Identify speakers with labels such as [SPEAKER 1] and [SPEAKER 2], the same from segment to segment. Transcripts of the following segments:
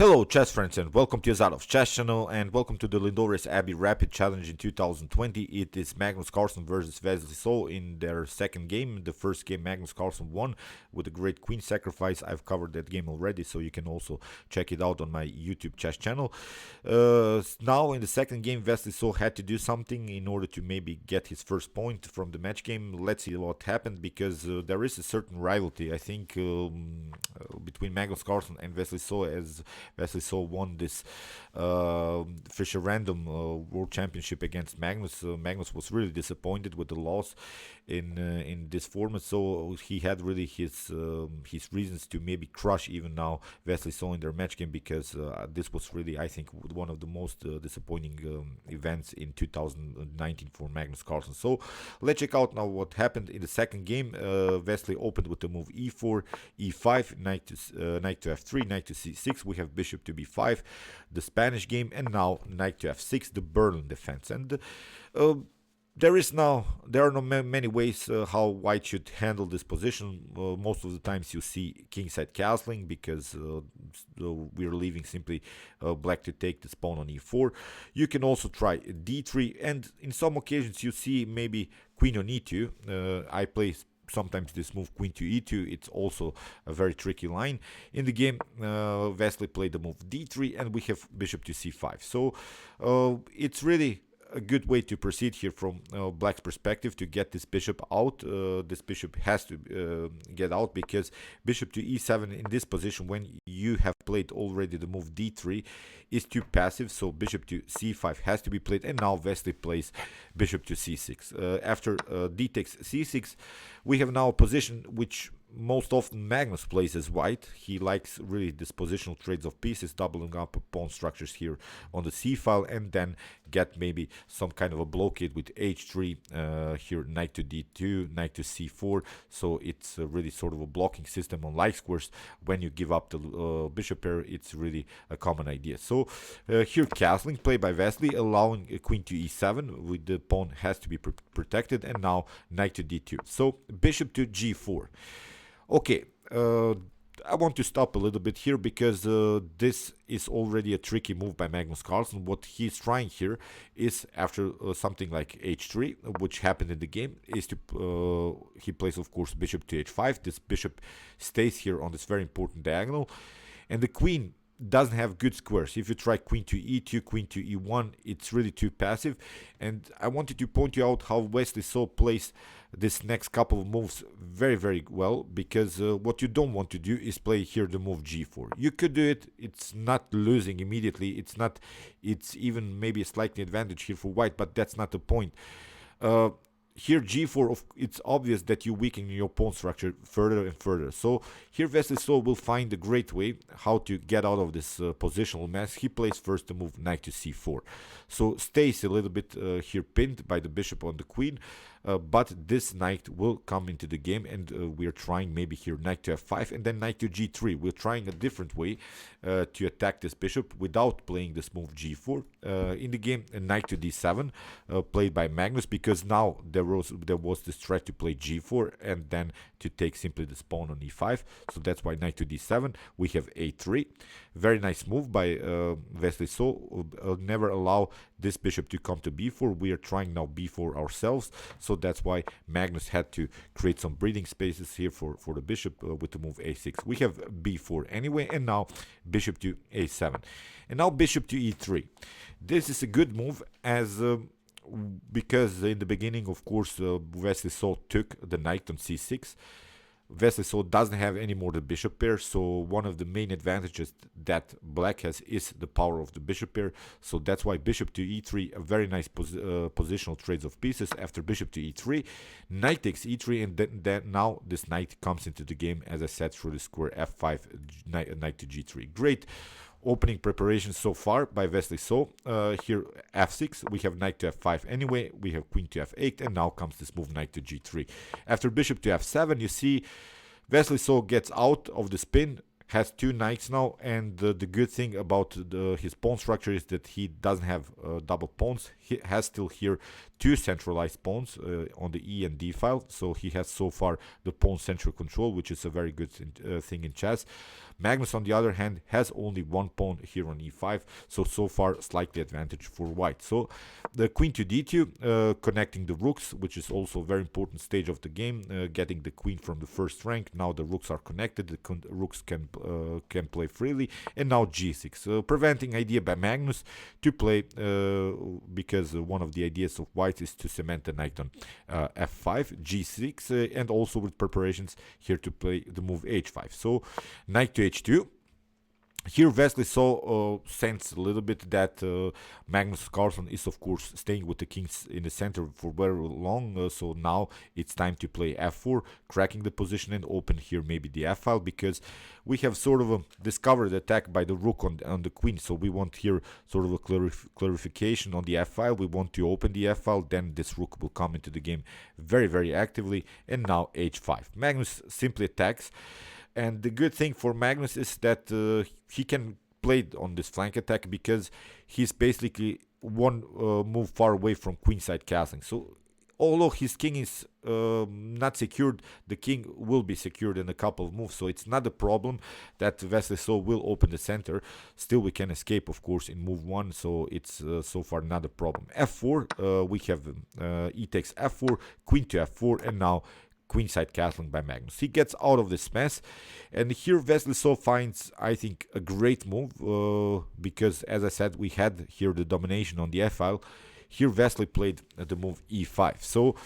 [SPEAKER 1] Hello chess friends and welcome to Azadov's chess channel and welcome to the Lindores Abbey Rapid challenge in 2020. It is Magnus Carlsen versus Wesley So in their second game. The first game Magnus Carlsen won with a great queen sacrifice. I've covered that game already, so you can also check it out on my YouTube chess channel. Now in the second game Wesley So had to do something in order to maybe get his first point from the match game. Let's see what happened, because there is a certain rivalry, I think, between Magnus Carlsen and Wesley So, as Wesley So won this Fischer Random World Championship against Magnus. Magnus was really disappointed with the loss in this format, so he had really his reasons to maybe crush even now Wesley So in their match game, because this was really, I think, one of the most disappointing events in 2019 for Magnus Carlsen. So let's check out now what happened in the second game. Wesley opened with the move e4, e5, knight to f3, knight to c6. We have bishop to b5, the Spanish game, and now knight to f6, the Berlin defense. And there are no many ways how white should handle this position. Most of the times you see kingside castling, because we're leaving simply black to take this pawn on e4. You can also try d3, and in some occasions you see maybe queen on e2. I play sometimes this move queen to e2. It's also a very tricky line. In the game, Wesley played the move d3, and we have bishop to c5. So it's really a good way to proceed here from black's perspective to get this bishop out. This bishop has to get out, because bishop to e7 in this position, when you have played already the move d3, is too passive. So bishop to c5 has to be played, and now Wesley plays bishop to c6. After d takes c6, we have now a position which most often Magnus plays as white. He likes really this positional trades of pieces, doubling up pawn structures here on the c file, and then get maybe some kind of a blockade with h3, here knight to d2, knight to c4. So it's really sort of a blocking system on light squares. When you give up the bishop pair, it's really a common idea. So here castling played by Wesley, allowing a queen to e7, with the pawn has to be protected, and now knight to d2. So bishop to g4. Okay, I want to stop a little bit here, because this is already a tricky move by Magnus Carlsen. What he's trying here is, after something like h3, which happened in the game, is to he plays, of course, bishop to h5. This bishop stays here on this very important diagonal, and the queen doesn't have good squares. If you try queen to e2, queen to e1, it's really too passive. And I wanted to point you out how Wesley So plays this next couple of moves very, very well, because what you don't want to do is play here the move g4. You could do it, it's not losing immediately, it's even maybe a slightly advantage here for white, but that's not the point. Here g4, it's obvious that you weaken your pawn structure further and further. So here Wesley So will find a great way how to get out of this positional mess. He plays first the move knight to c4. So stays a little bit here pinned by the bishop on the queen, but this knight will come into the game, and we're trying maybe here knight to f5 and then knight to g3. We're trying a different way to attack this bishop without playing this move g4. In the game, knight to d7 played by Magnus, because now there was this threat to play g4 and then to take simply this pawn on e5. So that's why knight to d7. We have a3. Very nice move by Wesley So. Never allow this bishop to come to b4. We are trying now b4 ourselves. So that's why Magnus had to create some breathing spaces here for the bishop with the move a6. We have b4 anyway, and now bishop to a7. And now bishop to e3. This is a good move, as because in the beginning, of course, Wesley So took the knight on c6. Wesley So doesn't have any more the bishop pair, so one of the main advantages that black has is the power of the bishop pair. So that's why bishop to e3, a very nice positional trades of pieces. After bishop to e3, knight takes e3, and then now this knight comes into the game, as I said, through the square f5, knight to g3. Great opening preparation so far by Wesley So. Here f6, we have knight to f5 anyway, we have queen to f8, and now comes this move knight to g3. After bishop to f7, you see Wesley So gets out of the spin, has two knights now, and the good thing about his pawn structure is that he doesn't have double pawns. He has still here two centralized pawns on the E and D file, so he has so far the pawn central control, which is a very good thing in chess. Magnus, on the other hand, has only one pawn here on e5, so far slightly advantage for white. So the queen to d2, connecting the rooks, which is also a very important stage of the game, getting the queen from the first rank. Now the rooks are connected, the rooks can play freely, and now g6, preventing idea by Magnus to play, because one of the ideas of white is to cement the knight on f5, g6, and also with preparations here to play the move h5. So knight to h2. Here Wesley So sense a little bit that Magnus Carlsen is of course staying with the kings in the center for very long, so now it's time to play f4, cracking the position and open here maybe the f file, because we have sort of a discovered attack by the rook on the queen, so we want here sort of a clarification on the f file. We want to open the f file, then this rook will come into the game very actively, and now h5. Magnus simply attacks. And the good thing for Magnus is that he can play on this flank attack because he's basically one move far away from queenside castling. So although his king is not secured, the king will be secured in a couple of moves. So it's not a problem that Wesley So will open the center. Still we can escape, of course, in move 1. So it's so far not a problem. f4, we have e takes f4, queen to f4, and now queenside castling by Magnus. He gets out of this mess, and here Wesley So finds, I think, a great move, because as I said, we had here the domination on the f-file. Here Wesley played the move e5. So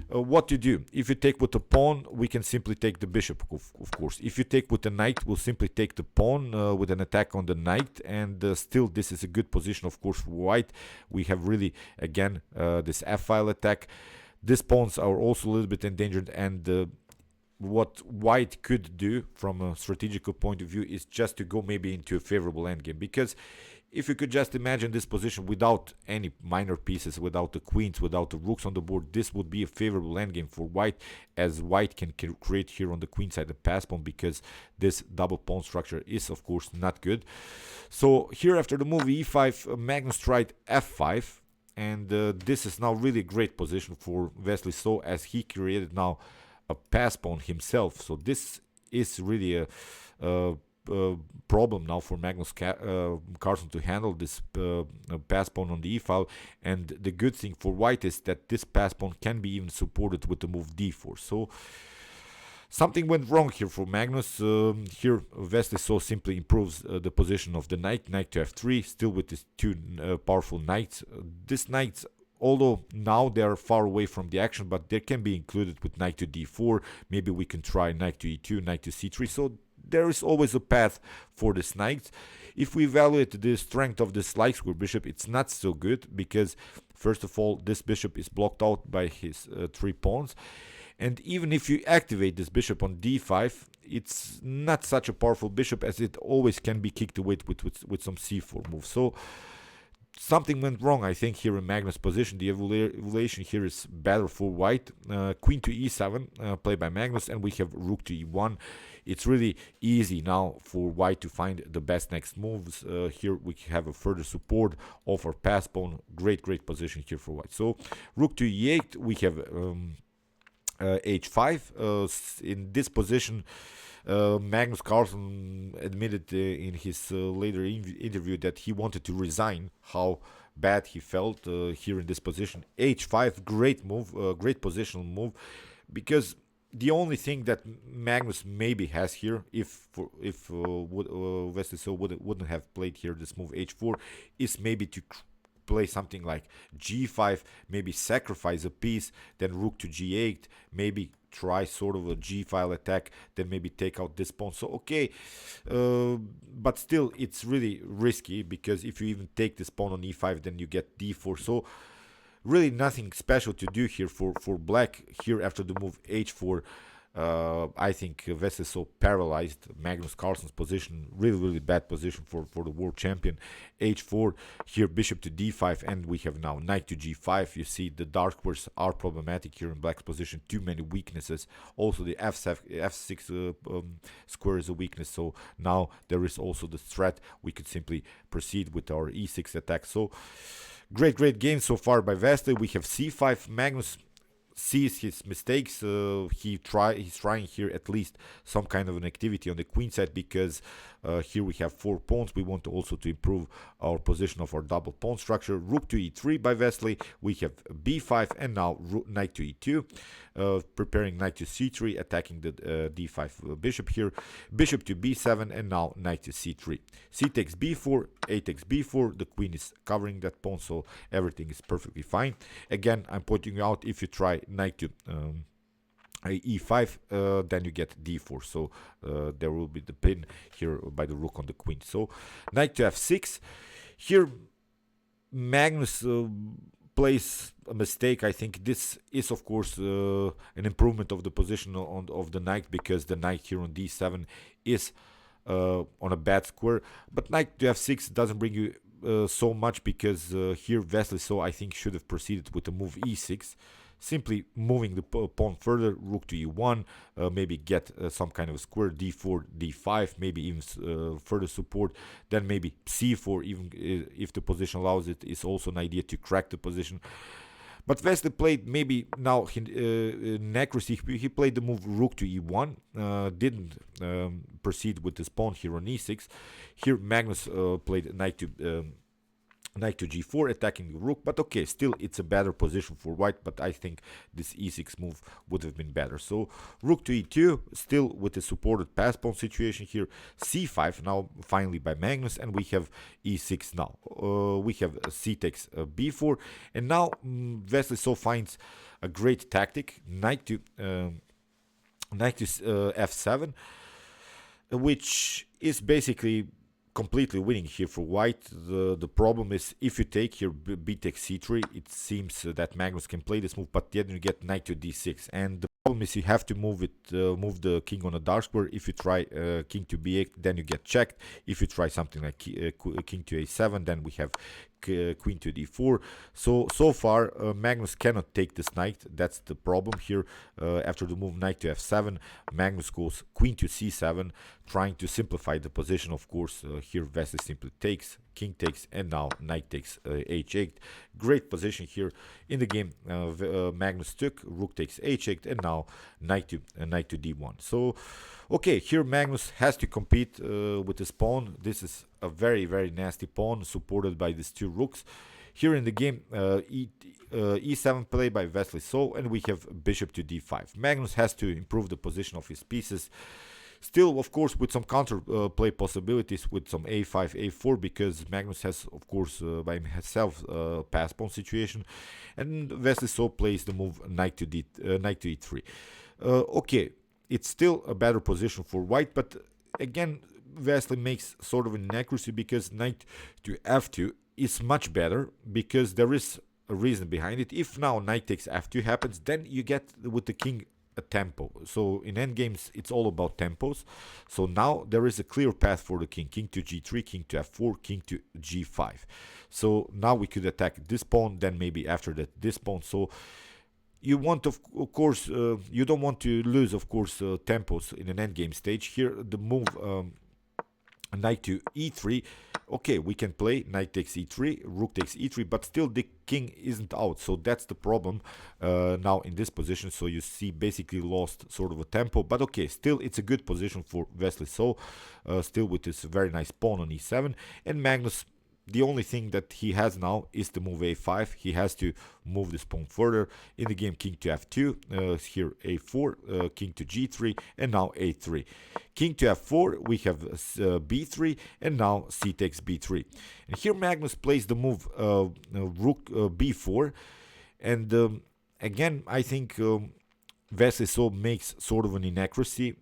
[SPEAKER 1] what to do? If you take with the pawn, we can simply take the bishop, of course. If you take with the knight, we'll simply take the pawn with an attack on the knight, and still this is a good position, of course, for white. We have really, again, this f-file attack. These pawns are also a little bit endangered, and what white could do from a strategical point of view is just to go maybe into a favorable endgame, because if you could just imagine this position without any minor pieces, without the queens, without the rooks on the board, this would be a favorable endgame for white, as white can create here on the queen side a pass pawn, because this double pawn structure is of course not good. So here after the move e5, Magnus tried f5, and this is now really a great position for Wesley So, as he created now a pass pawn himself. So this is really a problem now for Magnus Carlsen to handle this pass pawn on the e-file. And the good thing for white is that this pass pawn can be even supported with the move d4. So something went wrong here for Magnus. Here Wesley So simply improves the position of the knight to f3, still with these two powerful knights. These knights, although now they are far away from the action, but they can be included with knight to d4. Maybe we can try knight to e2, knight to c3. So there is always a path for this knight. If we evaluate the strength of this light square bishop, it's not so good, because first of all, this bishop is blocked out by his 3 pawns. And even if you activate this bishop on d5, it's not such a powerful bishop, as it always can be kicked away with some c4 moves. So something went wrong, I think, here in Magnus' position. The evaluation here is better for white. Queen to e7, played by Magnus, and we have rook to e1. It's really easy now for white to find the best next moves. Here we have a further support of our pass pawn. Great position here for white. So rook to e8, we have h5. In this position, Magnus Carlsen admitted in his later interview that he wanted to resign, how bad he felt here in this position. h5, great move, great positional move, because the only thing that Magnus maybe has here, if Wesley So wouldn't have played here this move h4, is maybe to play something like g5, maybe sacrifice a piece, then rook to g8, maybe try sort of a g-file attack, then maybe take out this pawn. So okay, but still it's really risky, because if you even take this pawn on e5, then you get d4. So really nothing special to do here for black. Here after the move h4, I think Wesley So paralyzed Magnus Carlsen's position. Really bad position for the world champion. h4, here bishop to d5, and we have now knight to g5. You see the dark squares are problematic here in black's position. Too many weaknesses. Also the f6 square is a weakness. So now there is also the threat. We could simply proceed with our e6 attack. So great game so far by Wesley. We have c5. Magnus sees his mistakes. He's trying here at least some kind of an activity on the queen side, because here we have 4 pawns. We want to also to improve our position of our double pawn structure. Rook to e3 by Wesley. We have b5, and now knight to e2, preparing knight to c3, attacking the d5 bishop here. Bishop to b7, and now knight to c3. C takes b4, a takes b4. The queen is covering that pawn, so everything is perfectly fine. Again, I'm pointing out, if you try knight to e5, then you get d4, so there will be the pin here by the rook on the queen. So knight to f6. Here Magnus plays a mistake. I think this is, of course, an improvement of the position of the knight, because the knight here on d7 is on a bad square, but knight to f6 doesn't bring you so much, because here Wesley So, I think, should have proceeded with the move e6, simply moving the pawn further. Rook to e1, maybe get some kind of a square, d4, d5, maybe even further support, then maybe c4, even if the position allows it, is also an idea to crack the position. But Wesley played maybe now inaccuracy. He played the move rook to e1, didn't proceed with his pawn here on e6. Here Magnus played knight to g4, attacking the rook, but okay, still it's a better position for white, but I think this e6 move would have been better. So rook to e2, still with the supported pass pawn situation here. c5 now finally by Magnus, and we have e6 now. We have c takes b4, and now Wesley So finds a great tactic, knight to f7, which is basically completely winning here for white. The problem is, if you take here b takes c3, it seems that Magnus can play this move, but then you get knight to d6, and the problem is you have to move the king on a dark square. If you try king to b8, then you get checked. If you try something like king to a7, then we have queen to d4. So far Magnus cannot take this knight. That's the problem here. After the move knight to f7, Magnus goes queen to c7, trying to simplify the position. Of course, here Wesley simply takes, king takes, and now knight takes h8. Great position here in the game. Magnus took, rook takes h8, and now knight to d1. So okay, here Magnus has to compete with his pawn. This is a very, very nasty pawn supported by these two rooks. Here in the game, e7 play by Wesley So, and we have bishop to d5. Magnus has to improve the position of his pieces. Still, of course, with some counter play possibilities with some a5, a4, because Magnus has, of course, by himself pass pawn situation, and Wesley So plays the move knight to e3. Okay, it's still a better position for white, but again, Wesley makes sort of an inaccuracy, because knight to f2 is much better, because there is a reason behind it. If now knight takes f2 happens, then you get with the king a tempo. So in endgames, it's all about tempos. So now there is a clear path for the king. King to g3, king to f4, king to g5. So now we could attack this pawn, then maybe after that this pawn. So you want, of course, you don't want to lose, of course, tempos in an endgame stage. Here, the move knight to e3. Okay, we can play knight takes e3, rook takes e3, but still the king isn't out. So that's the problem now in this position. So you see basically lost sort of a tempo, but okay, still it's a good position for Wesley So, still with this very nice pawn on e7. And Magnus, the only thing that he has now is the move a5. He has to move this pawn further. In the game, king to f2, here a4, king to g3, and now a3. King to f4, we have b3, and now c takes b3. And here Magnus plays the move rook b4. And again, I think Wesley So makes sort of an inaccuracy.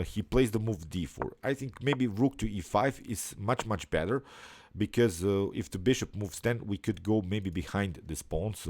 [SPEAKER 1] He plays the move d4. I think maybe rook to e5 is much, much better, because if the bishop moves, then we could go maybe behind these pawns,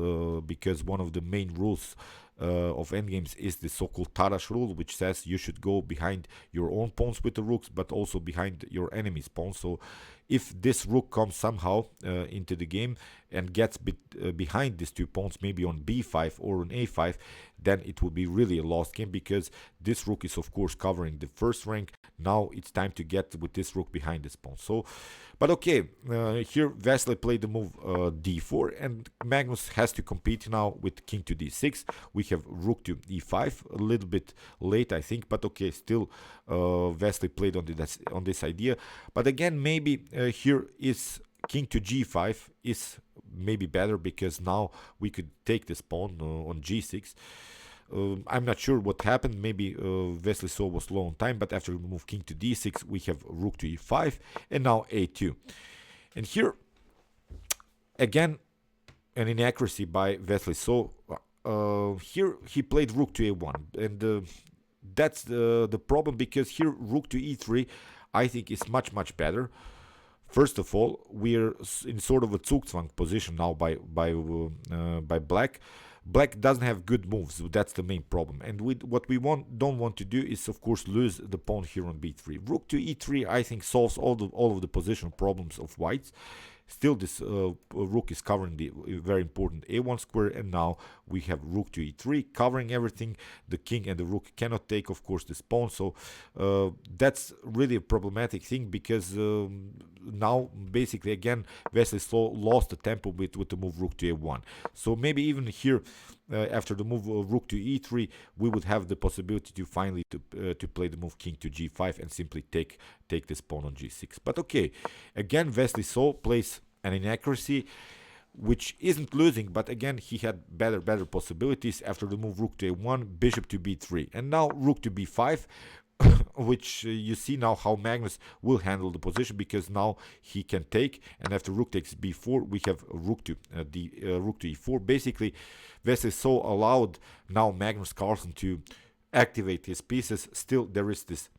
[SPEAKER 1] because one of the main rules of endgames is the so-called Tarash rule, which says you should go behind your own pawns with the rooks, but also behind your enemy's pawns. So if this rook comes somehow into the game and gets behind these 2 pawns, maybe on b5 or on a5, then it will be really a lost game, because this rook is of course covering the first rank. Now it's time to get with this rook behind this pawn. So, but okay, here Wesley played the move d4, and Magnus has to compete now with king to d6. We have rook to e5, a little bit late, I think, but okay, still Wesley played on this idea. But again, maybe here is king to g5 is maybe better, because now we could take this pawn on g6. I'm not sure what happened. Maybe Wesley So was low on time, but after we move king to d6, we have rook to e5, and now a2. And here, again, an inaccuracy by Wesley So. Here he played rook to a1, and that's the problem, because here rook to e3, I think, is much better. First of all, we're in sort of a Zugzwang position now by Black. Black doesn't have good moves. That's the main problem. And what we don't want to do is, of course, lose the pawn here on b3. Rook to e3, I think, solves all of the positional problems of whites. Still, this rook is covering the very important a1 square, and now we have rook to e3 covering everything. The king and the rook cannot take, of course, this pawn. So that's really a problematic thing, because now basically again Wesley So lost the tempo with the move rook to a1. So maybe even here after the move rook to e3, we would have the possibility to finally to play the move king to g5 and simply take this pawn on g6. But okay, again Wesley So plays an inaccuracy, which isn't losing, but again he had better possibilities. After the move rook to a1, bishop to b3, and now rook to b5, which you see now how Magnus will handle the position, because now he can take, and after rook takes b4, we have rook to e4. Basically, Wesley So allowed now Magnus Carlsen to activate his pieces. Still, there is this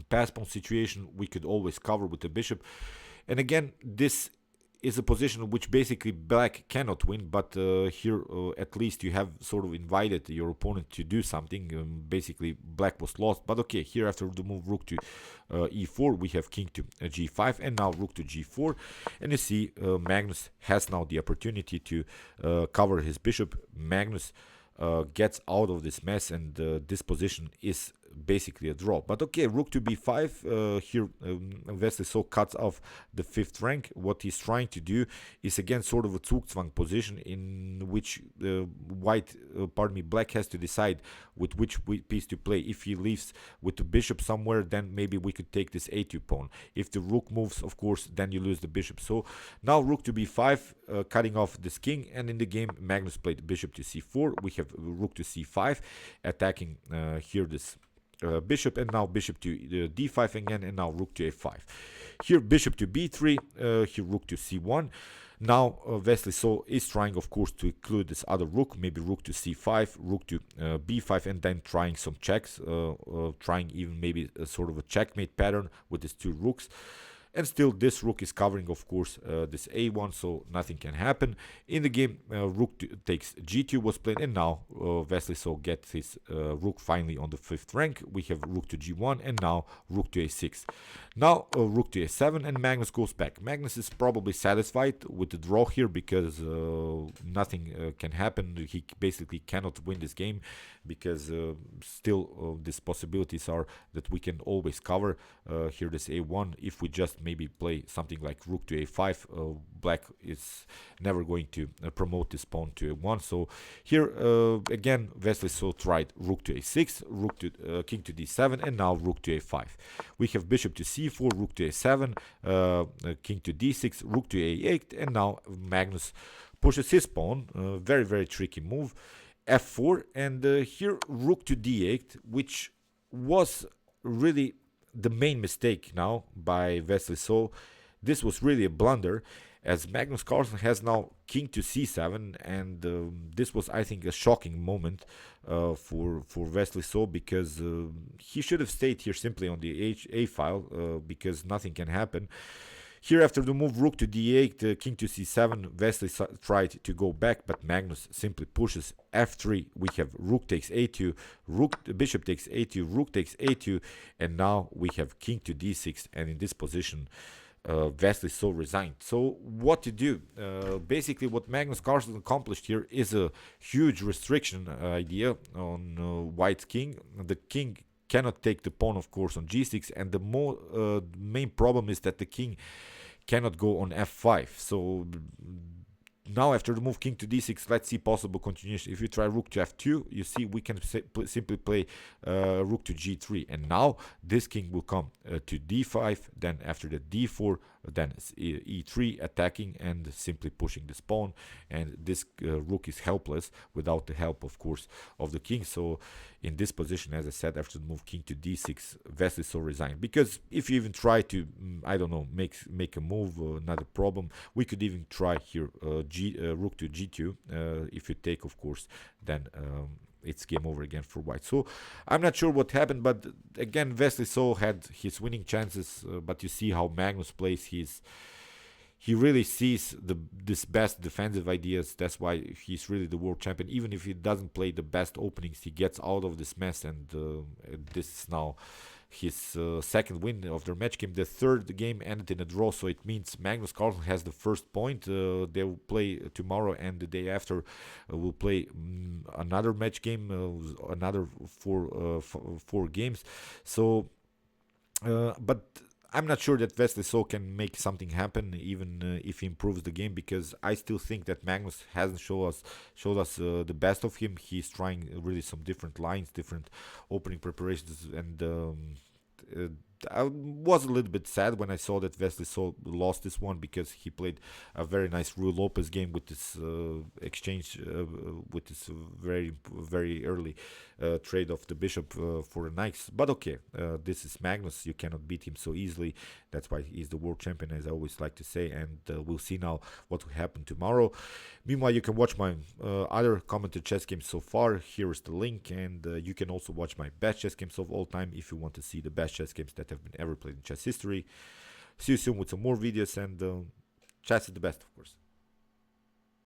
[SPEAKER 1] pass pawn situation we could always cover with the bishop, and again this is a position which basically Black cannot win, but here at least you have sort of invited your opponent to do something. Basically Black was lost, but okay, here after the move rook to e4, we have king to g5, and now rook to g4, and you see Magnus has now the opportunity to cover his bishop. Magnus gets out of this mess, and this position is basically a draw. But okay, rook to b5, here Wesley So cuts off the 5th rank. What he's trying to do is again sort of a Zugzwang position, in which Black has to decide with which piece to play. If he leaves with the bishop somewhere, then maybe we could take this a2 pawn. If the rook moves, of course, then you lose the bishop. So now rook to b5, cutting off this king, and in the game Magnus played bishop to c4. We have rook to c5, attacking here this bishop, and now bishop to d5 again, and now rook to a5. Here bishop to b3, here rook to c1. Now Wesley So is trying, of course, to include this other rook, maybe rook to c5, rook to b5, and then trying some checks, trying even maybe a sort of a checkmate pattern with these 2 rooks. And still this rook is covering, of course, this a1, so nothing can happen. In the game, rook takes g2 was played, and now Wesley So gets his rook finally on the 5th rank. We have rook to g1, and now rook to a6. Now rook to a7, and Magnus goes back. Magnus is probably satisfied with the draw here, because nothing can happen. He basically cannot win this game, because still these possibilities are that we can always cover here this a1. If we just maybe play something like rook to a5, Black is never going to promote this pawn to a1. So here again Wesley So tried rook to a6, rook to king to d7, and now rook to a5. We have bishop to c4, rook to a7, king to d6, rook to a8, and now Magnus pushes his pawn. Very tricky move, f4, and here rook to d8, which was really the main mistake now by Wesley So. This was really a blunder, as Magnus Carlsen has now king to c7, and this was, I think, a shocking moment for Wesley So, because he should have stayed here simply on the a file, because nothing can happen. Here after the move rook to d8, king to c7, Wesley tried to go back, but Magnus simply pushes f3. We have rook takes a2, bishop takes a2, rook takes a2, and now we have king to d6, and in this position Wesley So resigned. So what to do? Basically, what Magnus Carlsen accomplished here is a huge restriction idea on White's king. The king cannot take the pawn, of course, on g6, and the main problem is that the king cannot go on f5. So now after the move king to d6, let's see possible continuation. If you try rook to f2, you see we can simply play rook to g3, and now this king will come to d5, then after that d4, then e3 attacking and simply pushing this pawn, and this rook is helpless without the help, of course, of the king. So in this position, as I said, after the move king to d6, Wesley So resigned, because if you even try to I don't know, make a move, not a problem. We could even try here rook to g2. If you take, of course, then it's game over again for White. So I'm not sure what happened, but again, Wesley So had his winning chances, but you see how Magnus plays. He really sees this best defensive ideas. That's why he's really the world champion. Even if he doesn't play the best openings, he gets out of this mess, and this is now his second win of their match game. The third game ended in a draw, so it means Magnus Carlsen has the first point. They will play tomorrow, and the day after will play another match game, another four games. So, but I'm not sure that Wesley So can make something happen, even if he improves the game, because I still think that Magnus hasn't showed us the best of him. He's trying really some different lines, different opening preparations, and I was a little bit sad when I saw that Wesley So lost this one, because he played a very nice Rui Lopez game with this exchange, with this very early trade of the bishop for the knights. But okay, this is Magnus. You cannot beat him so easily. That's why he's the world champion, as I always like to say. And we'll see now what will happen tomorrow. Meanwhile, you can watch my other commented chess games so far. Here is the link, and you can also watch my best chess games of all time if you want to see the best chess games that have been ever played in chess history. See you soon with some more videos, and chess is the best, of course.